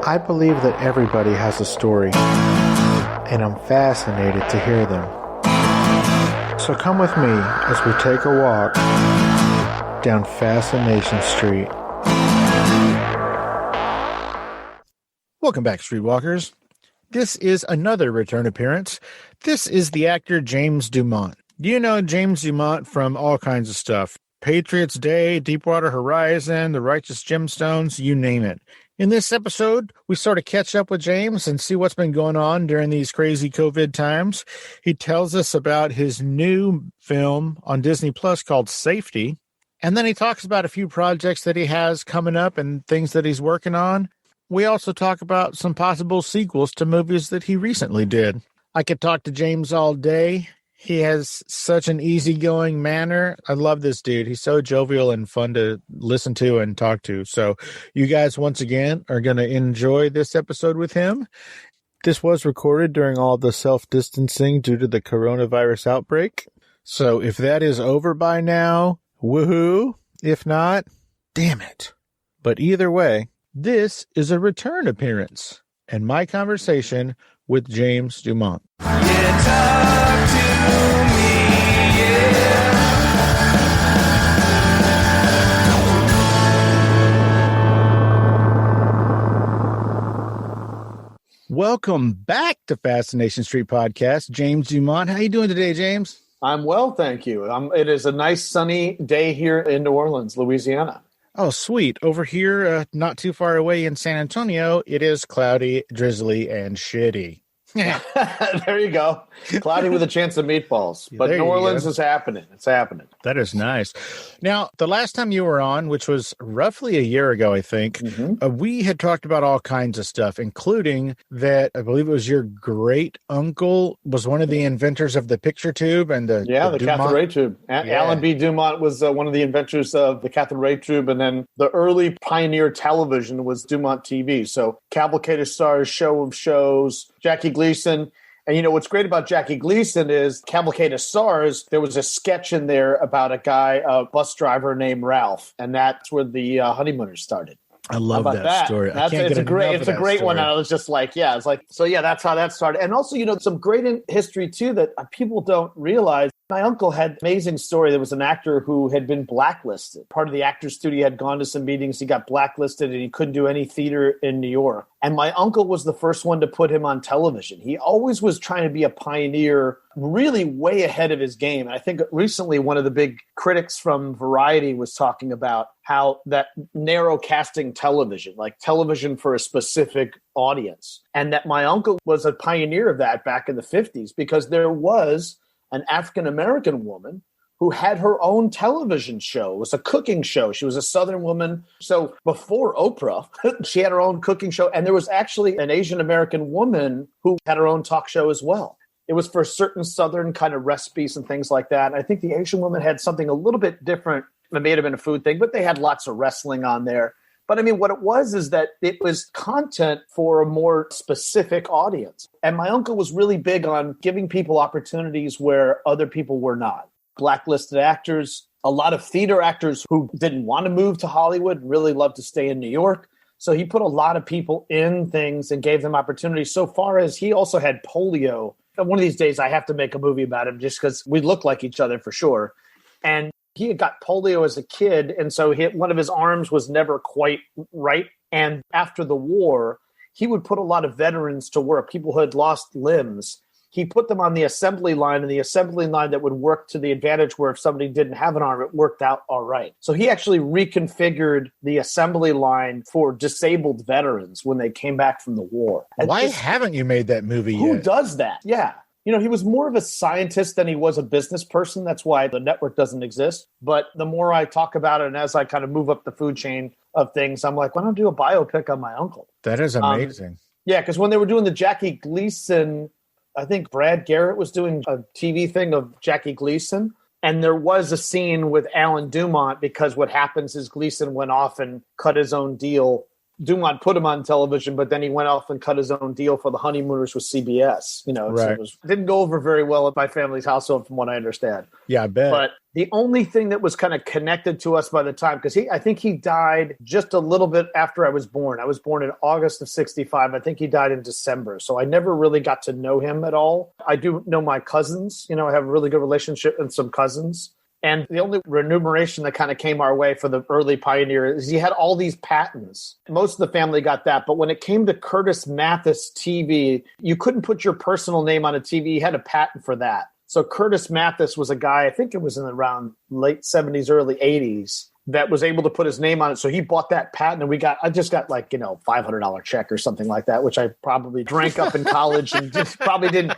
I believe that everybody has a story, and I'm fascinated to hear them. So come with me as we take a walk down Fascination Street. Welcome back, Streetwalkers. This is another return appearance. This is the actor James DuMont. You know James DuMont from all kinds of stuff. Patriots Day, Deepwater Horizon, The Righteous Gemstones, you name it. In this episode, we sort of catch up with James and see what's been going on during these crazy COVID times. He tells us about his new film on Disney Plus called Safety. And then he talks about a few projects that he has coming up and things that he's working on. We also talk about some possible sequels to movies that he recently did. I could talk to James all day. He has such an easygoing manner. I love this dude. He's so jovial and fun to listen to and talk to. So you guys, once again, are going to enjoy this episode with him. This was recorded during all the self-distancing due to the coronavirus outbreak. So if that is over by now, woohoo. If not, damn it. But either way, this is a return appearance and my conversation with James DuMont. Yeah, talk to me, yeah. Welcome back to Fascination Street Podcast, James DuMont. How you doing today, James? I'm well, thank you. It is a nice sunny day here in New Orleans, Louisiana. Oh, sweet. Over here, not too far away in San Antonio, it is cloudy, drizzly, and shitty. There you go. Cloudy with a chance of meatballs. But New Orleans is happening. It's happening. That is nice. Now, the last time you were on, which was roughly a year ago, I think, we had talked about all kinds of stuff, including that I believe it was your great uncle was one of the inventors of the picture tube and the cathode ray tube. Alan B. DuMont was one of the inventors of the cathode ray tube, and then the early pioneer television was DuMont TV. So Cavalcade of Stars, Show of Shows, Jackie Gleason. And you know what's great about Jackie Gleason is Cavalcade of Stars. There was a sketch in there about a guy, a bus driver named Ralph, and that's where the honeymooners started. I love that story. It's a great one. And I was just like, that's how that started. And also, you know, some great history too that people don't realize. My uncle had an amazing story. There was an actor who had been blacklisted. Part of the actor's studio had gone to some meetings. He got blacklisted and he couldn't do any theater in New York. And my uncle was the first one to put him on television. He always was trying to be a pioneer, really way ahead of his game. And I think recently one of the big critics from Variety was talking about how that narrow casting television, like television for a specific audience, and that my uncle was a pioneer of that back in the 50s because there was an African-American woman who had her own television show. It was a cooking show. She was a Southern woman. So before Oprah, she had her own cooking show. And there was actually an Asian-American woman who had her own talk show as well. It was for certain Southern kind of recipes and things like that. And I think the Asian woman had something a little bit different. It may have been a food thing, but they had lots of wrestling on there. But I mean, what it was is that it was content for a more specific audience. And my uncle was really big on giving people opportunities where other people were not. Blacklisted actors, a lot of theater actors who didn't want to move to Hollywood, really loved to stay in New York. So he put a lot of people in things and gave them opportunities. So far as he also had polio. One of these days I have to make a movie about him just because we look like each other for sure. And he had got polio as a kid, and so one of his arms was never quite right. And after the war, he would put a lot of veterans to work, people who had lost limbs. He put them on the assembly line, and the assembly line that would work to the advantage where if somebody didn't have an arm, it worked out all right. So he actually reconfigured the assembly line for disabled veterans when they came back from the war. Why haven't you made that movie yet? Who does that? Yeah. You know, he was more of a scientist than he was a business person. That's why the network doesn't exist. But the more I talk about it and as I kind of move up the food chain of things, I'm like, why don't I do a biopic on my uncle? That is amazing. Yeah, because when they were doing the Jackie Gleason, I think Brad Garrett was doing a TV thing of Jackie Gleason. And there was a scene with Alan DuMont because what happens is Gleason went off and cut his own deal DuMont put him on television, but then he went off and cut his own deal for The Honeymooners with CBS. So it didn't go over very well at my family's household, from what I understand. Yeah, I bet. But the only thing that was kind of connected to us by the time, because I think he died just a little bit after I was born. I was born in August of 65. I think he died in December. So I never really got to know him at all. I do know my cousins. I have a really good relationship with some cousins. And the only remuneration that kind of came our way for the early pioneer is he had all these patents. Most of the family got that. But when it came to Curtis Mathes TV, you couldn't put your personal name on a TV. He had a patent for that. So Curtis Mathes was a guy, I think it was in around late 70s, early 80s, that was able to put his name on it. So he bought that patent, and I just got like, $500 check or something like that, which I probably drank up in college and just probably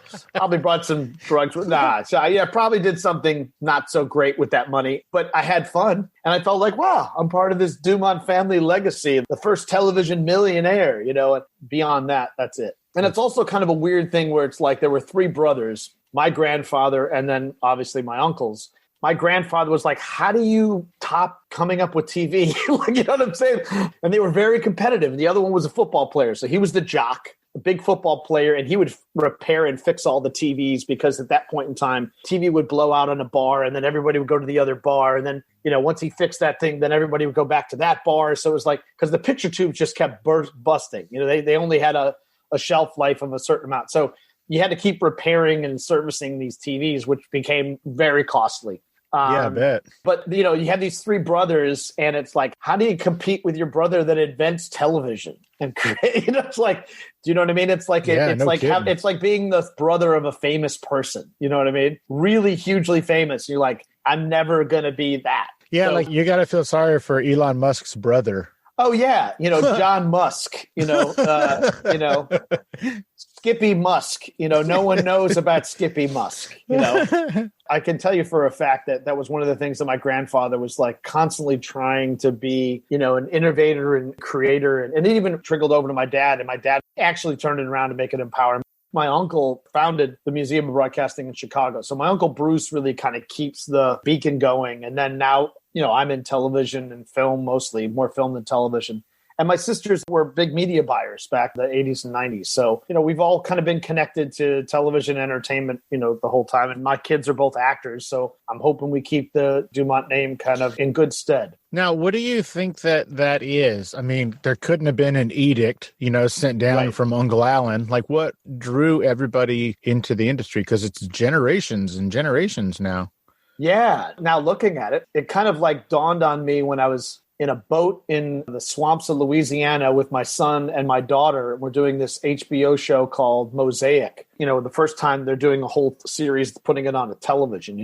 brought some drugs. Probably did something not so great with that money, but I had fun. And I felt like, wow, I'm part of this DuMont family legacy, the first television millionaire, and beyond that, that's it. And it's also kind of a weird thing where it's like there were three brothers, my grandfather, and then obviously my uncles. My grandfather was like, how do you top coming up with TV? You know what I'm saying? And they were very competitive. And the other one was a football player. So he was the jock, a big football player, and he would repair and fix all the TVs because at that point in time, TV would blow out on a bar and then everybody would go to the other bar. And then, once he fixed that thing, then everybody would go back to that bar. So it was like, because the picture tubes just kept busting. They only had a shelf life of a certain amount. So you had to keep repairing and servicing these TVs, which became very costly. Yeah, I bet. But, you had these three brothers, and it's like, how do you compete with your brother that invents television? And, it's like, do you know what I mean? It's like, it's like being the brother of a famous person. You know what I mean? Really hugely famous. You're like, I'm never going to be that. Yeah, so, you got to feel sorry for Elon Musk's brother. Oh, yeah. John Musk, Skippy Musk, no one knows about Skippy Musk, I can tell you for a fact that was one of the things that my grandfather was like constantly trying to be, an innovator and creator. And it even trickled over to my dad, and my dad actually turned it around to make it empower. My uncle founded the Museum of Broadcasting in Chicago. So my uncle Bruce really kind of keeps the beacon going. And then now, I'm in television and film, mostly more film than television. And my sisters were big media buyers back in the 80s and 90s. So, we've all kind of been connected to television entertainment, the whole time. And my kids are both actors. So I'm hoping we keep the DuMont name kind of in good stead. Now, what do you think that is? I mean, there couldn't have been an edict, sent down from Uncle Allen. Like, what drew everybody into the industry? Because it's generations and generations now. Yeah. Now looking at it, it kind of like dawned on me when I was in a boat in the swamps of Louisiana with my son and my daughter. We're doing this HBO show called Mosaic. The first time they're doing a whole series, putting it on a television,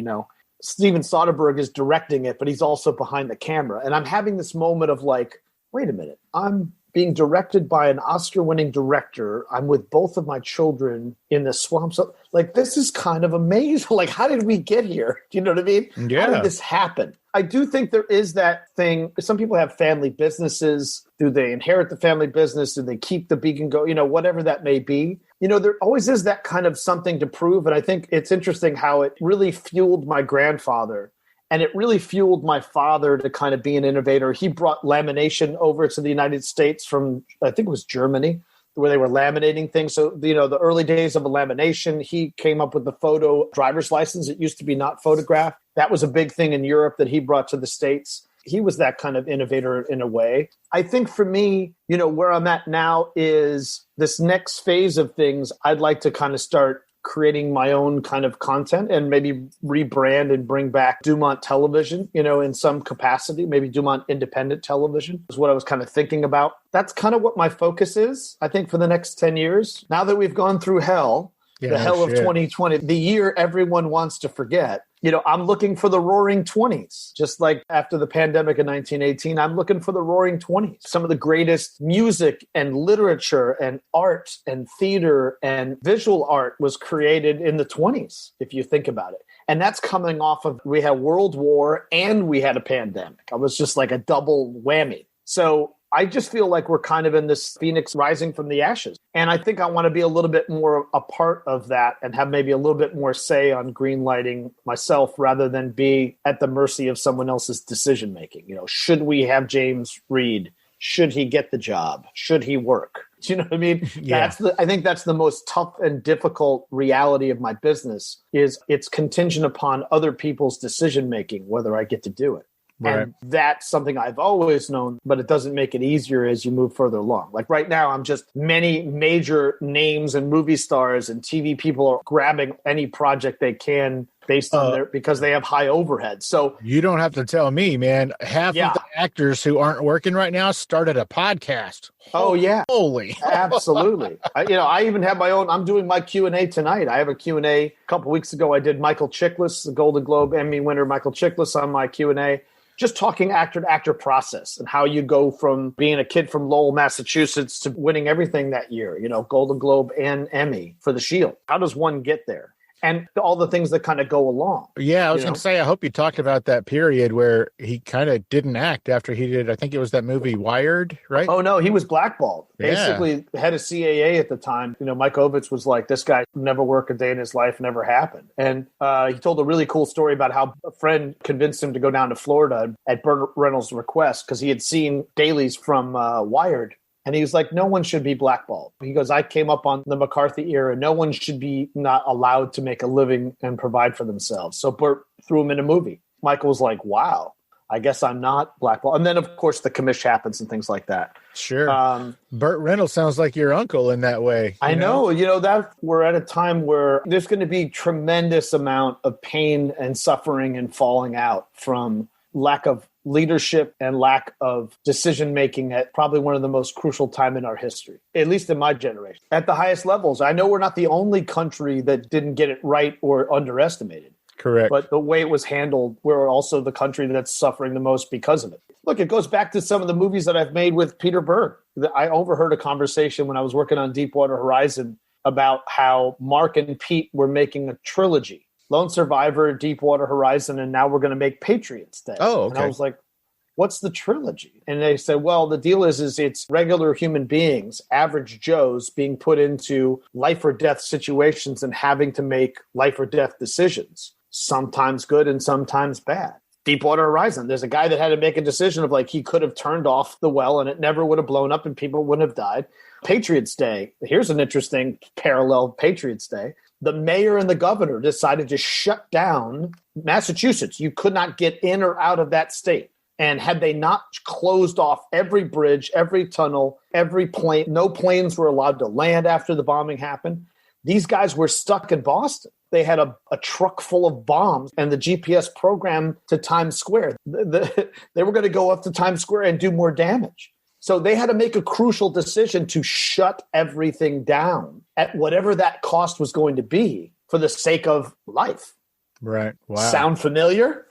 Steven Soderbergh is directing it, but he's also behind the camera. And I'm having this moment of like, wait a minute, I'm being directed by an Oscar-winning director. I'm with both of my children in the swamps. Like, this is kind of amazing. Like, how did we get here? Do you know what I mean? Yeah. How did this happen? I do think there is that thing. Some people have family businesses. Do they inherit the family business? Do they keep the beacon go? Whatever that may be. There always is that kind of something to prove. And I think it's interesting how it really fueled my grandfather. And it really fueled my father to kind of be an innovator. He brought lamination over to the United States from, I think it was Germany, where they were laminating things. So, the early days of a lamination, he came up with the photo driver's license. It used to be not photographed. That was a big thing in Europe that he brought to the States. He was that kind of innovator in a way. I think for me, where I'm at now is this next phase of things. I'd like to kind of start creating my own kind of content and maybe rebrand and bring back DuMont television, in some capacity, maybe DuMont independent television is what I was kind of thinking about. That's kind of what my focus is, I think, for the next 10 years. Now that we've gone through hell, the hell of 2020, the year everyone wants to forget, I'm looking for the roaring 20s. Just like after the pandemic in 1918, I'm looking for the roaring 20s. Some of the greatest music and literature and art and theater and visual art was created in the 20s, if you think about it. And that's coming off of, we had World War and we had a pandemic. I was just like a double whammy. So I just feel like we're kind of in this phoenix rising from the ashes. And I think I want to be a little bit more a part of that and have maybe a little bit more say on green lighting myself rather than be at the mercy of someone else's decision making. Should we have James Reed? should he get the job? Should he work? Do you know what I mean? Yeah. I think that's the most tough and difficult reality of my business is it's contingent upon other people's decision making, whether I get to do it. Right. And that's something I've always known, but it doesn't make it easier as you move further along. Like right now, I'm just many major names and movie stars and TV people are grabbing any project they can based on because they have high overhead. So you don't have to tell me, man. Half Yeah. of the actors who aren't working right now started a podcast. Oh, yeah. Holy. Absolutely. I even have my own. I'm doing my Q&A tonight. I have a Q&A. A couple weeks ago, I did Michael Chiklis, the Golden Globe Emmy winner, Michael Chiklis, on my Q&A. Just talking actor to actor process and how you go from being a kid from Lowell, Massachusetts to winning everything that year, Golden Globe and Emmy for The Shield. How does one get there? And all the things that kind of go along. Yeah, I was going to say, I hope you talked about that period where he kind of didn't act after he did, I think it was that movie Wired, right? Oh, no, he was blackballed. Yeah. Basically, head of CAA at the time. Mike Ovitz was like, this guy never worked a day in his life, never happened. And he told a really cool story about how a friend convinced him to go down to Florida at Burt Reynolds' request because he had seen dailies from Wired. And he was like, no one should be blackballed. He goes, I came up on the McCarthy era. No one should be not allowed to make a living and provide for themselves. So Burt threw him in a movie. Michael was like, wow, I guess I'm not blackballed. And then, of course, the commish happens and things like that. Sure. Burt Reynolds sounds like your uncle in that way. I know. That we're at a time where there's going to be tremendous amount of pain and suffering and falling out from lack of leadership and lack of decision-making at probably one of the most crucial time in our history, at least in my generation. At the highest levels, I know we're not the only country that didn't get it right or underestimated. Correct. But the way it was handled, we're also the country that's suffering the most because of it. Look, it goes back to some of the movies that I've made with Peter Berg. I overheard a conversation when I was working on Deepwater Horizon about how Mark and Pete were making a trilogy. Lone Survivor, Deepwater Horizon, and now we're going to make Patriots Day. Oh, okay. And I was like, what's the trilogy? And they said, well, the deal is it's regular human beings, average Joes, being put into life or death situations and having to make life or death decisions, sometimes good and sometimes bad. Deepwater Horizon, there's a guy that had to make a decision of like he could have turned off the well and it never would have blown up and people wouldn't have died. Patriots Day, here's an interesting parallel Patriots Day. The mayor and the governor decided to shut down Massachusetts. You could not get in or out of that state. And had they not closed off every bridge, every tunnel, every plane, no planes were allowed to land after the bombing happened. These guys were stuck in Boston. They had a truck full of bombs and the GPS program to Times Square. They were going to go up to Times Square and do more damage. So they had to make a crucial decision to shut everything down at whatever that cost was going to be for the sake of life. Right. Wow. Sound familiar?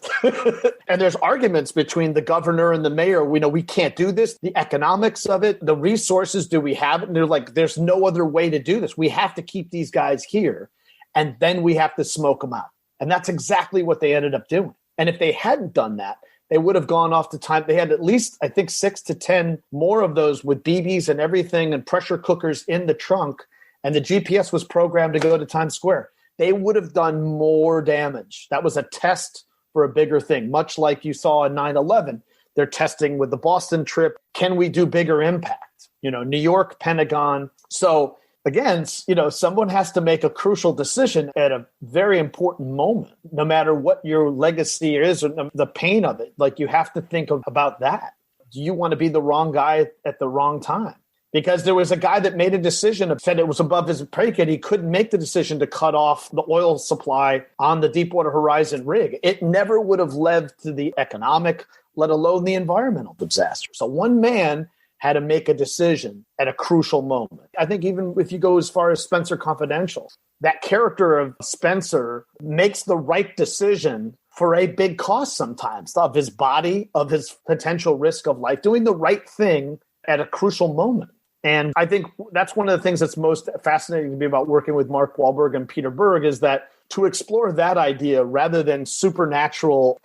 And there's arguments between the governor and the mayor. We know we can't do this. The economics of it, the resources, do we have it? And they're like, there's no other way to do this. We have to keep these guys here. And then we have to smoke them out. And that's exactly what they ended up doing. And if they hadn't done that, they would have gone off to time. They had at least, I think, 6 to 10 more of those with BBs and everything and pressure cookers in the trunk. And the GPS was programmed to go to Times Square. They would have done more damage. That was a test for a bigger thing, much like you saw in 9/11. They're testing with the Boston trip. Can we do bigger impact? New York, Pentagon. So again, someone has to make a crucial decision at a very important moment, no matter what your legacy is or the pain of it. Like you have to think about that. Do you want to be the wrong guy at the wrong time? Because there was a guy that made a decision, said it was above his pay grade. He couldn't make the decision to cut off the oil supply on the Deepwater Horizon rig. It never would have led to the economic, let alone the environmental disaster. So one man had to make a decision at a crucial moment. I think even if you go as far as Spencer Confidential, that character of Spencer makes the right decision for a big cost sometimes of his body, of his potential risk of life, doing the right thing at a crucial moment. And I think that's one of the things that's most fascinating to me about working with Mark Wahlberg and Peter Berg is that to explore that idea rather than supernatural,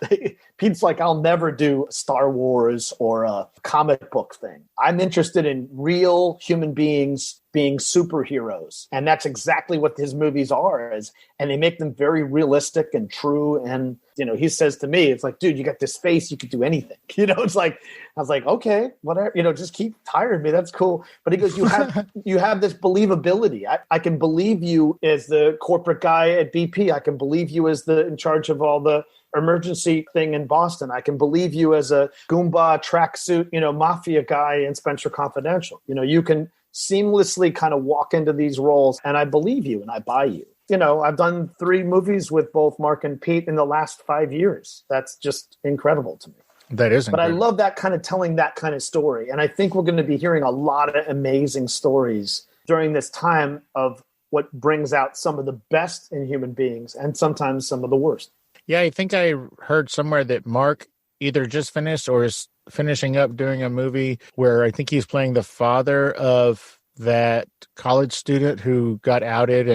Pete's like, I'll never do Star Wars or a comic book thing. I'm interested in real human beings being superheroes. And that's exactly what his movies are. And they make them very realistic and true. And, he says to me, it's like, dude, you got this face, you could do anything. It's like, I was like, okay, whatever, just keep tiring me. That's cool. But he goes, you have this believability. I can believe you as the corporate guy at BP. I can believe you as in charge of all the emergency thing in Boston. I can believe you as a Goomba tracksuit, mafia guy in Spencer Confidential. You can seamlessly kind of walk into these roles, and I believe you and I buy you. I've done 3 movies with both Mark and Pete in the last 5 years. That's just incredible to me. That is incredible. But I love that kind of telling that kind of story. And I think we're going to be hearing a lot of amazing stories during this time of what brings out some of the best in human beings and sometimes some of the worst. Yeah, I think I heard somewhere that Mark either just finished or is finishing up doing a movie where I think he's playing the father of that college student who got outed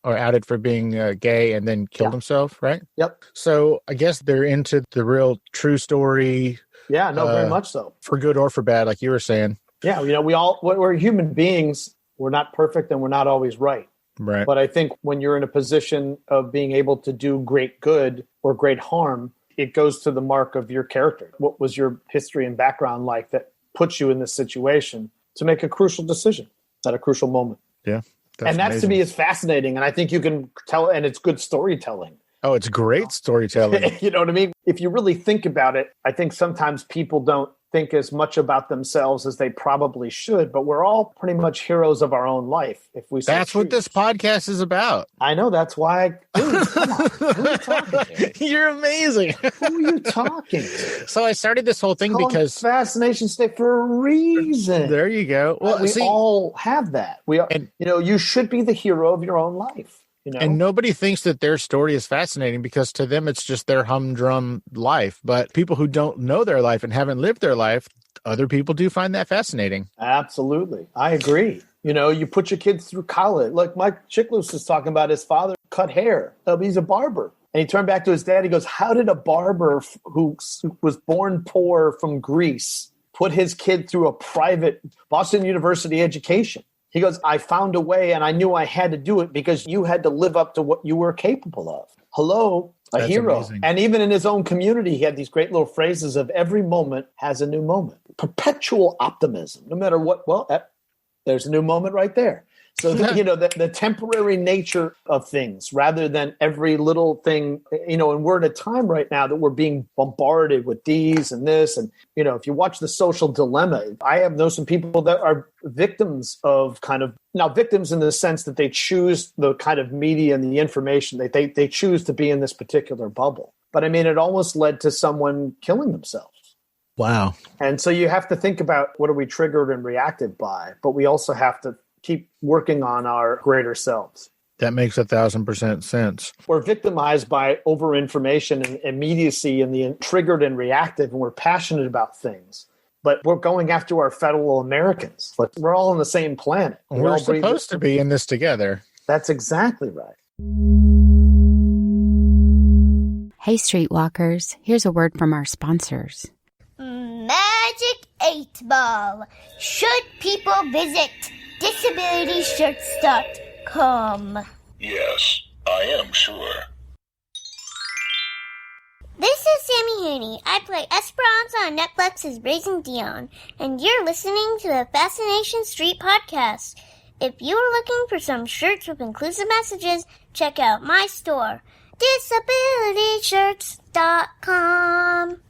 outed for being gay and then killed himself, right? Yep. So I guess they're into the real true story. Yeah, no, very much so. For good or for bad, like you were saying. Yeah, we're human beings. We're not perfect and we're not always right. Right. But I think when you're in a position of being able to do great good or great harm, it goes to the mark of your character. What was your history and background like that puts you in this situation to make a crucial decision at a crucial moment? Yeah. And that to me is fascinating. And I think you can tell, and it's good storytelling. Oh, it's great storytelling. You know what I mean? If you really think about it, I think sometimes people don't think as much about themselves as they probably should, but we're all pretty much heroes of our own life. That's what this podcast is about. I know. That's why. Dude, come on. Who are you talking to? You're amazing. Who are you talking to? So I started this whole thing because Fascination State for a reason. There you go. Well, we all have that. We are, you should be the hero of your own life. And nobody thinks that their story is fascinating because to them it's just their humdrum life. But people who don't know their life and haven't lived their life, other people do find that fascinating. Absolutely. I agree. You put your kids through college. Like Mike Chiklis was talking about his father cut hair. He's a barber. And he turned back to his dad. He goes, how did a barber who was born poor from Greece put his kid through a private Boston University education? He goes, I found a way and I knew I had to do it because you had to live up to what you were capable of. Hello, a hero. Amazing. And even in his own community, he had these great little phrases of every moment has a new moment. Perpetual optimism, no matter what. Well, there's a new moment right there. So, the temporary nature of things rather than every little thing, and we're at a time right now that we're being bombarded with these and this. And, if you watch The Social Dilemma, I know some people that are victims of victims in the sense that they choose the kind of media and the information they choose to be in this particular bubble. But I mean, it almost led to someone killing themselves. Wow. And so you have to think about what are we triggered and reacted by, but we also have to keep working on our greater selves. That makes 1,000% sense. We're victimized by over-information and immediacy and the triggered and reactive, and we're passionate about things. But we're going after our fellow Americans. We're all on the same planet. We're supposed to be in this together. That's exactly right. Hey, Streetwalkers. Here's a word from our sponsors. Magic 8 Ball. Should people visit DisabilityShirts.com? Yes, I am sure. This is Sammy Hooney. I play Esperanza on Netflix's Raising Dion, and you're listening to the Fascination Street podcast. If you are looking for some shirts with inclusive messages, check out my store, DisabilityShirts.com.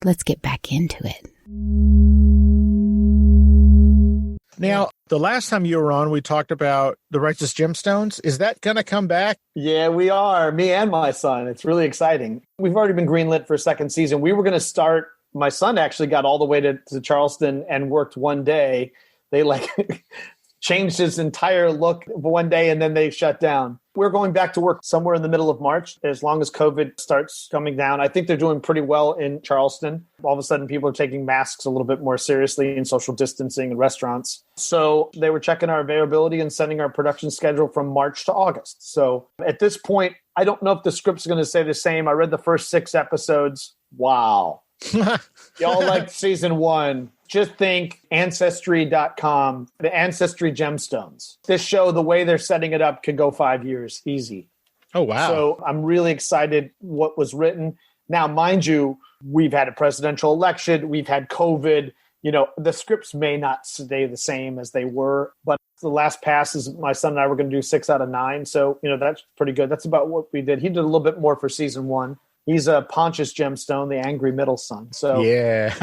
Let's get back into it. Now, the last time you were on, we talked about the Righteous Gemstones. Is that going to come back? Yeah, we are. Me and my son. It's really exciting. We've already been greenlit for a second season. We were going to start. My son actually got all the way to Charleston and worked one day. They changed his entire look one day and then they shut down. We're going back to work somewhere in the middle of March, as long as COVID starts coming down. I think they're doing pretty well in Charleston. All of a sudden, people are taking masks a little bit more seriously and social distancing in restaurants. So they were checking our availability and sending our production schedule from March to August. So at this point, I don't know if the script's going to say the same. I read the first 6 episodes. Wow. Y'all liked season 1. Just think Ancestry.com, the Ancestry Gemstones. This show, the way they're setting it up, could go 5 years, easy. Oh, wow. So I'm really excited what was written. Now, mind you, we've had a presidential election. We've had COVID. You know, the scripts may not stay the same as they were, but the last passes, my son and I were going to do 6 out of 9. So, you know, that's pretty good. That's about what we did. He did a little bit more for season 1. He's a Pontius Gemstone, the angry middle son. So, yeah.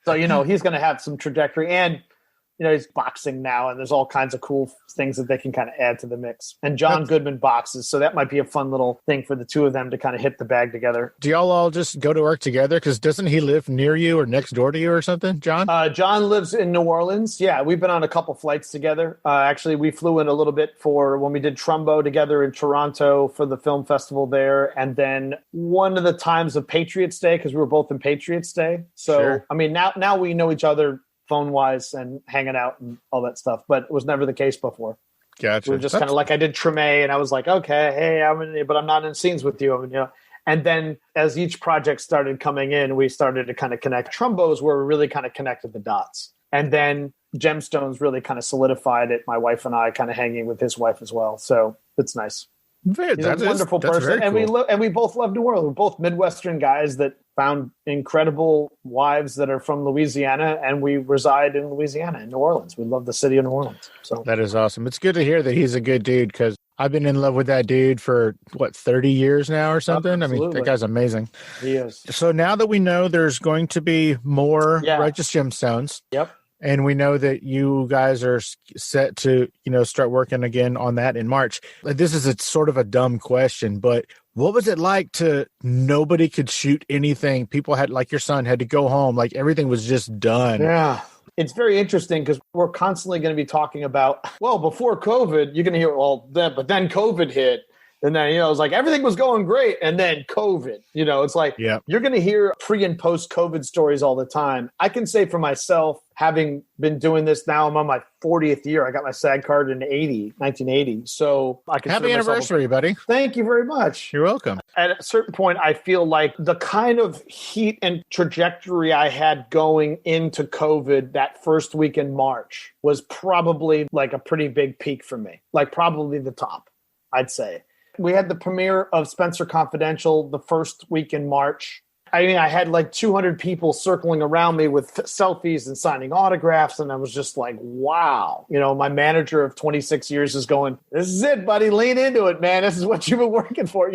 So, you know, he's going to have some trajectory. And, you know, he's boxing now, and there's all kinds of cool things that they can kind of add to the mix. And John Goodman boxes, so that might be a fun little thing for the two of them to kind of hit the bag together. Do y'all all just go to work together? Because doesn't he live near you or next door to you or something, John? John lives in New Orleans. Yeah, we've been on a couple flights together. Actually, we flew in a little bit for when we did Trumbo together in Toronto for the film festival there. And then one of the times of Patriots Day, because we were both in Patriots Day. So, Sure. I mean, now we know each other phone-wise and hanging out and all that stuff, but it was never the case before. Gotcha. We were just kind of like, I did Treme, and I was like, okay, hey, but I'm not in scenes with you. I mean, you know. And then as each project started coming in, we started to kind of connect. Trumbos where we really kind of connected the dots. And then Gemstones really kind of solidified it, my wife and I kind of hanging with his wife as well. So it's nice. He's a wonderful person. And we both love New Orleans. We're both Midwestern guys that found incredible wives that are from Louisiana, and we reside in Louisiana, in New Orleans. We love the city of New Orleans. So that is awesome. It's good to hear that he's a good dude, because I've been in love with that dude for, 30 years now or something? Absolutely. I mean, that guy's amazing. He is. So now that we know there's going to be more Righteous Gemstones. Yep. And we know that you guys are set to, start working again on that in March. This is a sort of a dumb question, but what was it like to nobody could shoot anything? People had, like your son, had to go home. Like everything was just done. Yeah. It's very interesting because we're constantly going to be talking about, before COVID, you're going to hear, but then COVID hit. And then, it's like everything was going great. And then COVID, it's like you're going to hear pre and post COVID stories all the time. I can say for myself, having been doing this now, I'm on my 40th year. I got my SAG card in 1980. So I can happy anniversary, buddy. Thank you very much. You're welcome. At a certain point, I feel like the kind of heat and trajectory I had going into COVID that first week in March was probably like a pretty big peak for me, like probably the top, I'd say. We had the premiere of Spencer Confidential the first week in March. I mean, I had like 200 people circling around me with selfies and signing autographs. And I was just like, wow. My manager of 26 years is going, this is it, buddy. Lean into it, man. This is what you've been working for,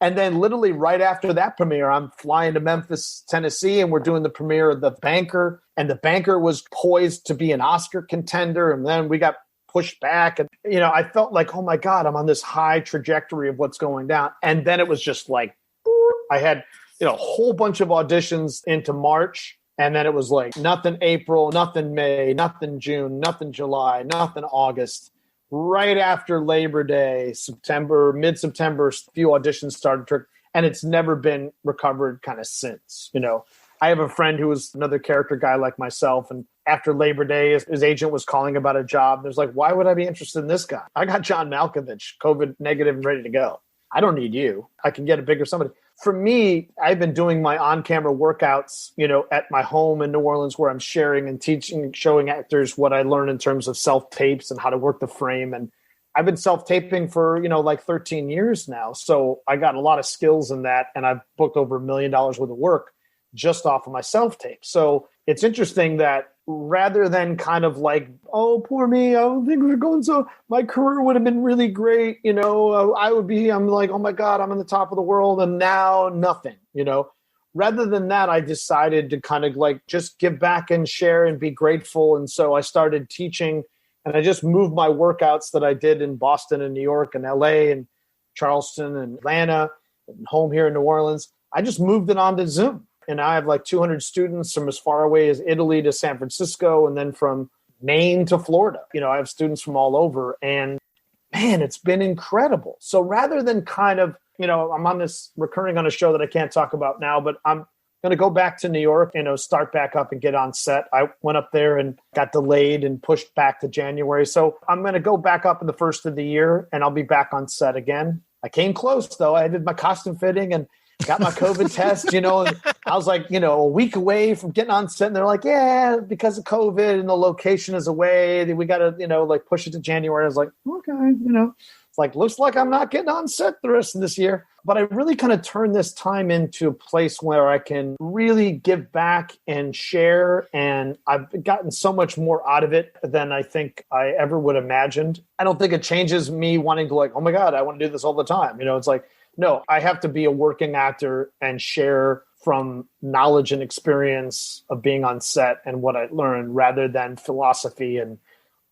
And then literally right after that premiere, I'm flying to Memphis, Tennessee, and we're doing the premiere of The Banker. And The Banker was poised to be an Oscar contender. And then we got pushed back. And, I felt like, oh my God, I'm on this high trajectory of what's going down. And then it was just like, I had, a whole bunch of auditions into March. And then it was like nothing April, nothing May, nothing June, nothing July, nothing August. Right after Labor Day, mid-September, a few auditions started, and it's never been recovered kind of since, I have a friend who was another character guy like myself, and after Labor Day, his agent was calling about a job. There's like, why would I be interested in this guy? I got John Malkovich, COVID negative and ready to go. I don't need you. I can get a bigger somebody. For me, I've been doing my on-camera workouts, at my home in New Orleans where I'm sharing and teaching, showing actors what I learned in terms of self-tapes and how to work the frame. And I've been self-taping for, like 13 years now. So I got a lot of skills in that, and I've booked over $1 million worth of work just off of my self-tape. So it's interesting that rather than kind of like, oh, poor me, I don't think we're going so, my career would have been really great. I'm like, oh my God, I'm on the top of the world. And now nothing, rather than that, I decided to kind of like just give back and share and be grateful. And so I started teaching, and I just moved my workouts that I did in Boston and New York and LA and Charleston and Atlanta and home here in New Orleans. I just moved it onto Zoom. And I have like 200 students from as far away as Italy to San Francisco, and then from Maine to Florida. I have students from all over, and man, it's been incredible. So rather than kind of, I'm on this recurring on a show that I can't talk about now, but I'm going to go back to New York, start back up and get on set. I went up there and got delayed and pushed back to January. So I'm going to go back up in the first of the year, and I'll be back on set again. I came close, though. I did my costume fitting and got my COVID test, and I was like, a week away from getting on set. And they're like, yeah, because of COVID and the location is away, we got to, push it to January. I was like, okay, it's like, looks like I'm not getting on set the rest of this year. But I really kind of turned this time into a place where I can really give back and share. And I've gotten so much more out of it than I think I ever would have imagined. I don't think it changes me wanting to like, oh my God, I want to do this all the time. It's like, no, I have to be a working actor and share from knowledge and experience of being on set and what I learned rather than philosophy. And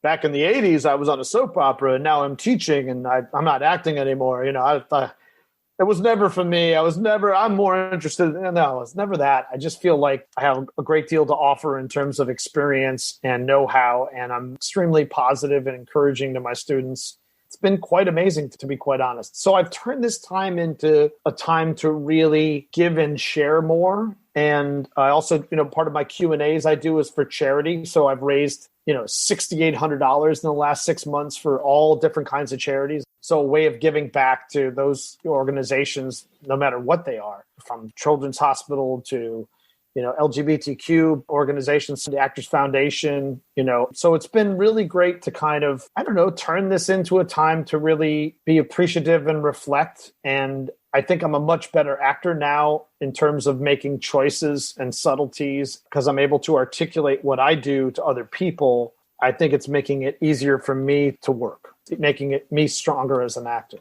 back in the 80s, I was on a soap opera, and now I'm teaching and I'm not acting anymore. It was never for me. I'm more interested. No, it's never that. I just feel like I have a great deal to offer in terms of experience and know-how, and I'm extremely positive and encouraging to my students. It's been quite amazing, to be quite honest. So I've turned this time into a time to really give and share more. And I also, part of my Q&As I do is for charity. So I've raised, $6,800 in the last 6 months for all different kinds of charities. So a way of giving back to those organizations, no matter what they are, from Children's Hospital to, LGBTQ organizations, the Actors Foundation, So it's been really great to kind of, turn this into a time to really be appreciative and reflect. And I think I'm a much better actor now in terms of making choices and subtleties because I'm able to articulate what I do to other people. I think it's making it easier for me to work, making it me stronger as an actor.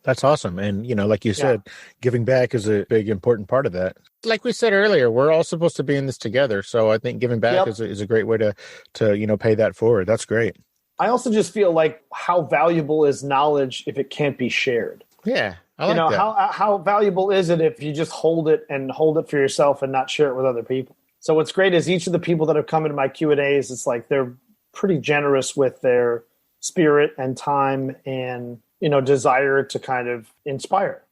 That's awesome. And, like you said, giving back is a big, important part of that. Like we said earlier, we're all supposed to be in this together. So I think giving back is a great way to pay that forward. That's great. I also just feel like how valuable is knowledge if it can't be shared? Yeah. I like that. How valuable is it if you just hold it for yourself and not share it with other people? So what's great is each of the people that have come into my Q&As, it's like they're pretty generous with their spirit and time and desire to kind of inspire,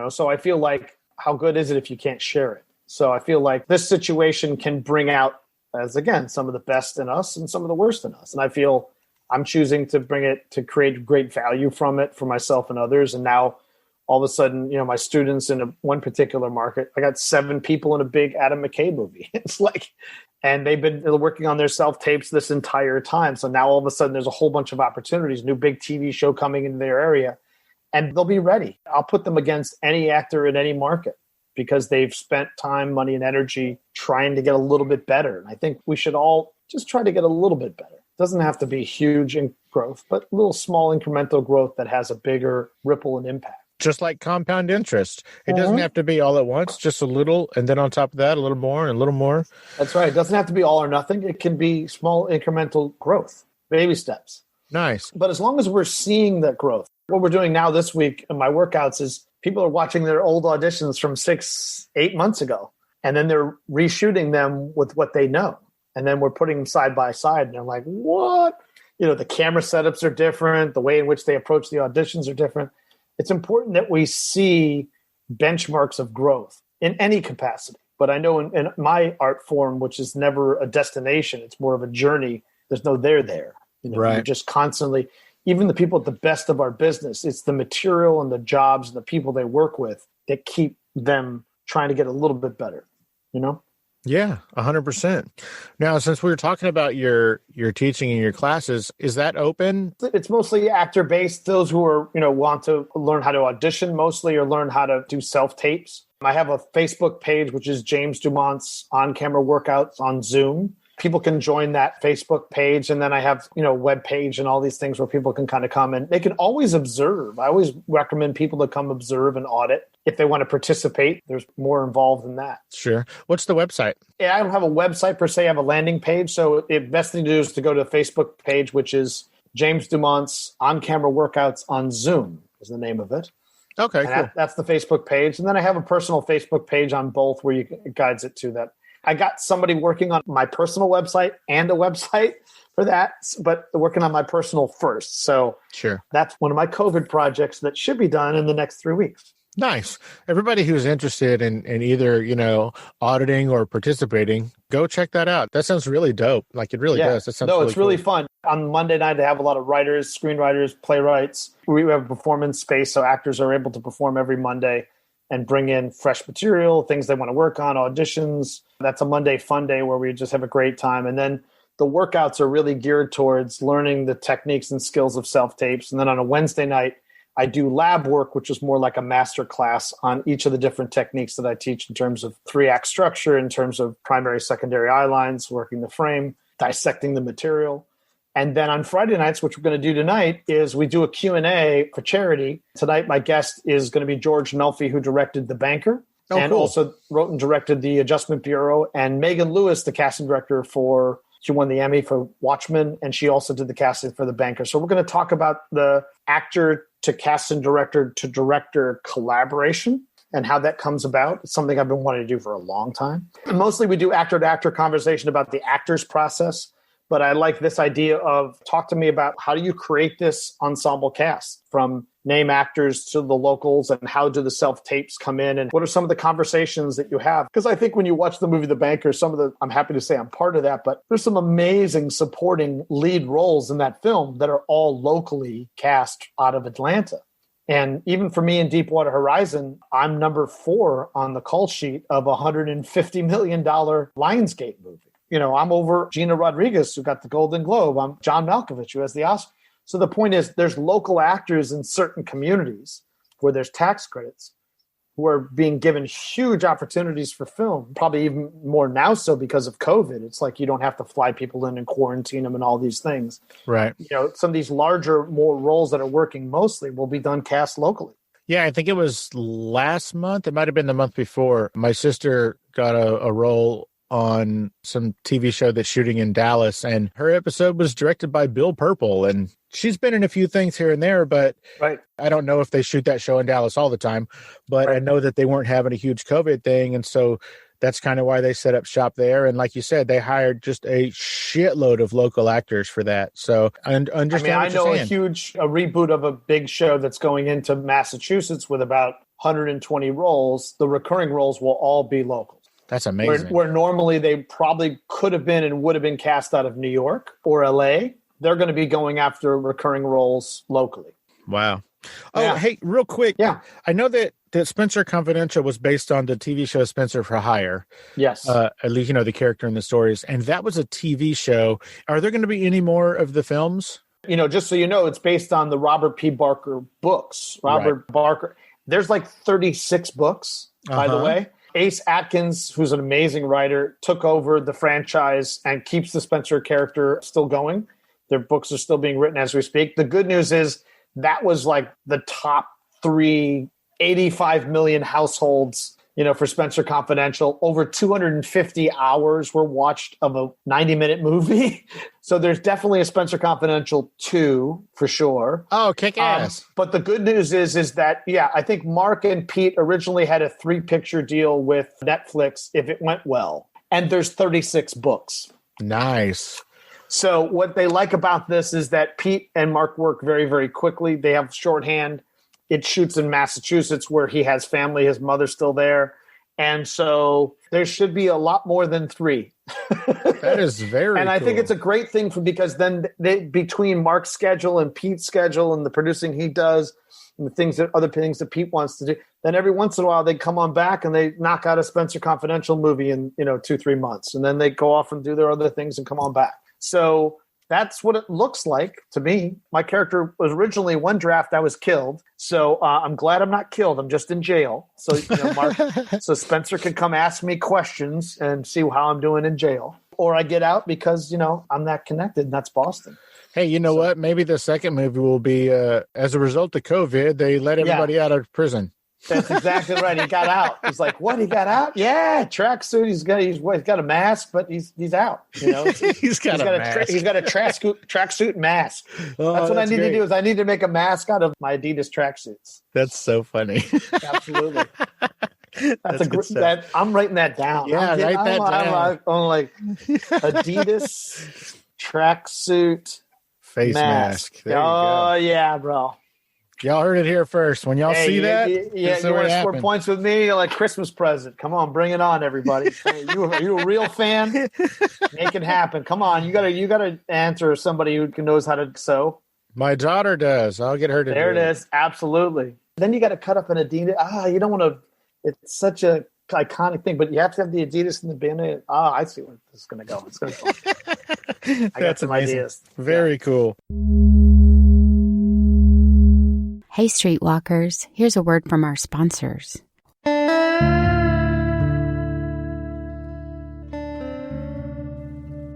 so I feel like how good is it if you can't share it? So I feel like this situation can bring out, as again, some of the best in us and some of the worst in us. And I feel I'm choosing to bring it to create great value from it for myself and others. And now all of a sudden, my students in one particular market, I got 7 people in a big Adam McKay movie. It's like, and they've been working on their self-tapes this entire time. So now all of a sudden there's a whole bunch of opportunities, new big TV show coming into their area, and they'll be ready. I'll put them against any actor in any market because they've spent time, money, and energy trying to get a little bit better. And I think we should all just try to get a little bit better. It doesn't have to be huge in growth, but little small incremental growth that has a bigger ripple and impact. Just like compound interest. It doesn't have to be all at once, just a little, and then on top of that, a little more and a little more. That's right. It doesn't have to be all or nothing. It can be small incremental growth, baby steps. Nice. But as long as we're seeing that growth, what we're doing now this week in my workouts is people are watching their old auditions from 6-8 months ago, and then they're reshooting them with what they know. And then we're putting them side by side, and they're like, what? The camera setups are different. The way in which they approach the auditions are different. It's important that we see benchmarks of growth in any capacity. But I know in my art form, which is never a destination, it's more of a journey. There's no there. You're just constantly, even the people at the best of our business, it's the material and the jobs and the people they work with that keep them trying to get a little bit better, Yeah, 100%. Now, since we were talking about your teaching and your classes, is that open? It's mostly actor-based. Those who are, want to learn how to audition mostly or learn how to do self-tapes. I have a Facebook page, which is James DuMont's on-camera workouts on Zoom. People can join that Facebook page. And then I have, web page and all these things where people can kind of come and they can always observe. I always recommend people to come observe and audit. If they want to participate, there's more involved than that. Sure. What's the website? Yeah, I don't have a website per se. I have a landing page. So the best thing to do is to go to the Facebook page, which is James DuMont's on-camera workouts on Zoom is the name of it. Okay, cool. That's the Facebook page. And then I have a personal Facebook page on both where it guides it to that. I got somebody working on my personal website and a website for that, but working on my personal first. So Sure. That's one of my COVID projects that should be done in the next 3 weeks. Nice. Everybody who's interested in either, auditing or participating, go check that out. That sounds really dope. Like it really does. That sounds it's really cool. fun. On Monday night, they have a lot of writers, screenwriters, playwrights. We have a performance space, so actors are able to perform every Monday and bring in fresh material, things they want to work on, auditions. That's a Monday fun day where we just have a great time. And then the workouts are really geared towards learning the techniques and skills of self-tapes. And then on a Wednesday night, I do lab work, which is more like a master class on each of the different techniques that I teach in terms of 3-act structure, in terms of primary, secondary eye lines, working the frame, dissecting the material. And then on Friday nights, which we're going to do tonight, is we do a Q&A for charity. Tonight, my guest is going to be George Melfi, who directed The Banker, and also wrote and directed The Adjustment Bureau, and Megan Lewis, the casting director for... She won the Emmy for Watchmen, and she also did the casting for The Banker. So we're going to talk about the actor to casting director to director collaboration and how that comes about. It's something I've been wanting to do for a long time. And mostly we do actor to actor conversation about the actor's process. But I like this idea of talk to me about how do you create this ensemble cast from name actors to the locals, and how do the self-tapes come in, and what are some of the conversations that you have? Because I think when you watch the movie The Banker, I'm happy to say I'm part of that, but there's some amazing supporting lead roles in that film that are all locally cast out of Atlanta. And even for me in Deepwater Horizon, I'm number 4 on the call sheet of a $150 million Lionsgate movie. I'm over Gina Rodriguez, who got the Golden Globe. I'm John Malkovich, who has the Oscar. So the point is, there's local actors in certain communities where there's tax credits who are being given huge opportunities for film, probably even more now so because of COVID. It's like you don't have to fly people in and quarantine them and all these things. Right. Some of these larger, more roles that are working mostly will be done cast locally. Yeah, I think it was last month. It might have been the month before. My sister got a role on some TV show that's shooting in Dallas, and her episode was directed by Bill Purple, and she's been in a few things here and there, but right. I don't know if they shoot that show in Dallas all the time, but right. I know that they weren't having a huge COVID thing, and so that's kind of why they set up shop there. And like you said, they hired just a shitload of local actors for that. So I understand. I know a reboot of a big show that's going into Massachusetts with about 120 roles. The recurring roles will all be local. That's amazing. Where normally they probably could have been and would have been cast out of New York or LA, they're going to be going after recurring roles locally. Wow. Oh, yeah. Hey, real quick. Yeah. I know that Spencer Confidential was based on the TV show Spencer for Hire. Yes. At least, the character in the stories. And that was a TV show. Are there going to be any more of the films? Just so you know, it's based on the Robert P. Barker books. Robert Barker. There's like 36 books, by the way. Ace Atkins, who's an amazing writer, took over the franchise and keeps the Spencer character still going. Their books are still being written as we speak. The good news is that was like the top 85 million households, for Spencer Confidential. Over 250 hours were watched of a 90-minute movie. So there's definitely a Spencer Confidential 2 for sure. Oh, kick ass. But the good news is that, I think Mark and Pete originally had a 3-picture deal with Netflix if it went well. And there's 36 books. Nice. So what they like about this is that Pete and Mark work very, very quickly. They have shorthand. It shoots in Massachusetts where he has family. His mother's still there. And so there should be a lot more than 3. That is very And I cool. think it's a great thing because then between Mark's schedule and Pete's schedule and the producing he does and the other things that Pete wants to do, then every once in a while they come on back and they knock out a Spencer Confidential movie in 2-3 months. And then they go off and do their other things and come on back. So that's what it looks like to me. My character was originally one draft. I was killed. So I'm glad I'm not killed. I'm just in jail. So, Mark, so Spencer can come ask me questions and see how I'm doing in jail. Or I get out because, I'm that connected, and that's Boston. Hey, you know what? Maybe the second movie will be, as a result of COVID, they let everybody out of prison. That's exactly right. He got out. He's like, what? He got out? Yeah, tracksuit. He's got a mask, but he's out. He's got a mask. He's got a tracksuit mask. That's what I need to do. Is I need to make a mask out of my Adidas tracksuits. That's so funny. Absolutely. That's good stuff. I'm writing that down. Yeah, write that down. I'm like Adidas tracksuit Face mask. There you go. Yeah, bro. Y'all heard it here first. When y'all see that, yeah, you want to score points with me? Like Christmas present. Come on, bring it on, everybody. Are you a real fan? Make it happen. Come on, you gotta answer somebody who knows how to sew. My daughter does. I'll get her to There do it is. Absolutely. Then you got to cut up an Adidas. You don't want to. It's such a iconic thing, but you have to have the Adidas and the bandana. I see where this is going to go. It's going to go. I got some ideas. Very cool. Hey, Streetwalkers, here's a word from our sponsors.